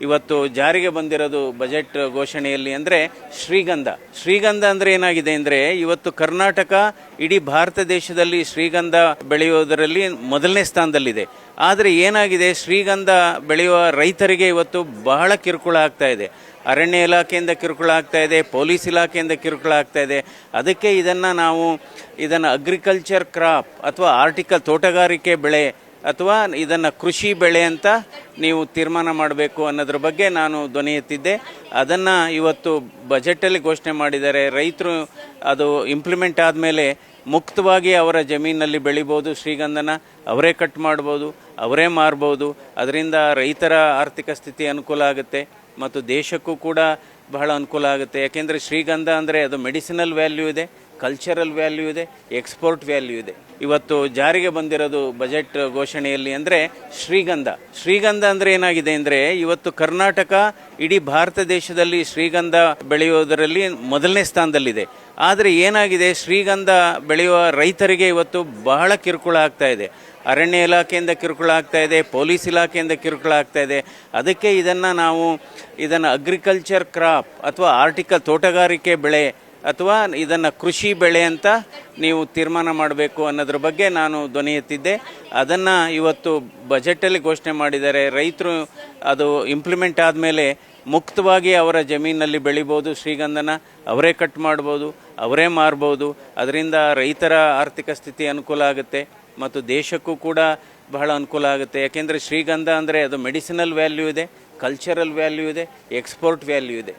ಇವತ್ತು ಜಾರಿಗೆ ಬಂದಿರೋದು ಬಜೆಟ್ ಘೋಷಣೆಯಲ್ಲಿ ಅಂದರೆ ಶ್ರೀಗಂಧ ಅಂದರೆ ಏನಾಗಿದೆ ಅಂದರೆ ಇವತ್ತು ಕರ್ನಾಟಕ ಇಡೀ ಭಾರತ ದೇಶದಲ್ಲಿ ಶ್ರೀಗಂಧ ಬೆಳೆಯೋದರಲ್ಲಿ ಮೊದಲನೇ ಸ್ಥಾನದಲ್ಲಿದೆ. ಆದರೆ ಏನಾಗಿದೆ, ಶ್ರೀಗಂಧ ಬೆಳೆಯುವ ರೈತರಿಗೆ ಇವತ್ತು ಬಹಳ ಕಿರುಕುಳ ಆಗ್ತಾ ಇದೆ. ಅರಣ್ಯ ಇಲಾಖೆಯಿಂದ ಕಿರುಕುಳ ಆಗ್ತಾ ಇದೆ, ಪೊಲೀಸ್ ಇಲಾಖೆಯಿಂದ ಕಿರುಕುಳ ಆಗ್ತಾ ಇದೆ. ಅದಕ್ಕೆ ಇದನ್ನು ಅಗ್ರಿಕಲ್ಚರ್ ಕ್ರಾಪ್ ಅಥವಾ ತೋಟಗಾರಿಕೆ ಬೆಳೆ ಅಥವಾ ಇದನ್ನು ಕೃಷಿ ಬೆಳೆ ಅಂತ ನೀವು ತೀರ್ಮಾನ ಮಾಡಬೇಕು ಅನ್ನೋದ್ರ ಬಗ್ಗೆ ನಾನು ಧ್ವನಿ ಎತ್ತಿದ್ದೆ. ಅದನ್ನು ಇವತ್ತು ಬಜೆಟಲ್ಲಿ ಘೋಷಣೆ ಮಾಡಿದ್ದಾರೆ. ರೈತರು ಅದು ಇಂಪ್ಲಿಮೆಂಟ್ ಆದಮೇಲೆ ಮುಕ್ತವಾಗಿ ಅವರ ಜಮೀನಲ್ಲಿ ಬೆಳಿಬೋದು, ಶ್ರೀಗಂಧನ ಅವರೇ ಕಟ್ ಮಾಡ್ಬೋದು, ಅವರೇ ಮಾರ್ಬೋದು. ಅದರಿಂದ ರೈತರ ಆರ್ಥಿಕ ಸ್ಥಿತಿ ಅನುಕೂಲ ಆಗುತ್ತೆ ಮತ್ತು ದೇಶಕ್ಕೂ ಕೂಡ ಬಹಳ ಅನುಕೂಲ ಆಗುತ್ತೆ. ಯಾಕೆಂದರೆ ಶ್ರೀಗಂಧ ಅಂದರೆ ಅದು ಮೆಡಿಸಿನಲ್ ವ್ಯಾಲ್ಯೂ ಇದೆ, ಕಲ್ಚರಲ್ ವ್ಯಾಲ್ಯೂ ಇದೆ, ಎಕ್ಸ್ಪೋರ್ಟ್ ವ್ಯಾಲ್ಯೂ ಇದೆ. ಇವತ್ತು ಜಾರಿಗೆ ಬಂದಿರೋದು ಬಜೆಟ್ ಘೋಷಣೆಯಲ್ಲಿ ಅಂದರೆ ಶ್ರೀಗಂಧ ಅಂದರೆ ಏನಾಗಿದೆ ಅಂದರೆ ಇವತ್ತು ಕರ್ನಾಟಕ ಇಡೀ ಭಾರತ ದೇಶದಲ್ಲಿ ಶ್ರೀಗಂಧ ಬೆಳೆಯೋದರಲ್ಲಿ ಮೊದಲನೇ ಸ್ಥಾನದಲ್ಲಿದೆ. ಆದರೆ ಏನಾಗಿದೆ, ಶ್ರೀಗಂಧ ಬೆಳೆಯುವ ರೈತರಿಗೆ ಇವತ್ತು ಬಹಳ ಕಿರುಕುಳ ಆಗ್ತಾ ಇದೆ. ಅರಣ್ಯ ಇಲಾಖೆಯಿಂದ ಕಿರುಕುಳ ಆಗ್ತಾ ಇದೆ, ಪೊಲೀಸ್ ಇಲಾಖೆಯಿಂದ ಕಿರುಕುಳ ಆಗ್ತಾ ಇದೆ. ಅದಕ್ಕೆ ಇದನ್ನು ಅಗ್ರಿಕಲ್ಚರ್ ಕ್ರಾಪ್ ಅಥವಾ ತೋಟಗಾರಿಕೆ ಬೆಳೆ ಅಥವಾ ಇದನ್ನು ಕೃಷಿ ಬೆಳೆ ಅಂತ ನೀವು ತೀರ್ಮಾನ ಮಾಡಬೇಕು ಅನ್ನೋದ್ರ ಬಗ್ಗೆ ನಾನು ಧ್ವನಿ ಎತ್ತಿದ್ದೆ. ಅದನ್ನು ಇವತ್ತು ಬಜೆಟಲ್ಲಿ ಘೋಷಣೆ ಮಾಡಿದ್ದಾರೆ. ರೈತರು ಅದು ಇಂಪ್ಲಿಮೆಂಟ್ ಆದಮೇಲೆ ಮುಕ್ತವಾಗಿ ಅವರ ಜಮೀನಲ್ಲಿ ಬೆಳಿಬೋದು, ಶ್ರೀಗಂಧನ ಅವರೇ ಕಟ್ ಮಾಡ್ಬೋದು, ಅವರೇ ಮಾರ್ಬೋದು. ಅದರಿಂದ ರೈತರ ಆರ್ಥಿಕ ಸ್ಥಿತಿ ಅನುಕೂಲ ಆಗುತ್ತೆ ಮತ್ತು ದೇಶಕ್ಕೂ ಕೂಡ ಬಹಳ ಅನುಕೂಲ ಆಗುತ್ತೆ. ಯಾಕೆಂದರೆ ಶ್ರೀಗಂಧ ಅಂದರೆ ಅದು ಮೆಡಿಸಿನಲ್ ವ್ಯಾಲ್ಯೂ ಇದೆ, ಕಲ್ಚರಲ್ ವ್ಯಾಲ್ಯೂ ಇದೆ, ಎಕ್ಸ್ಪೋರ್ಟ್ ವ್ಯಾಲ್ಯೂ ಇದೆ.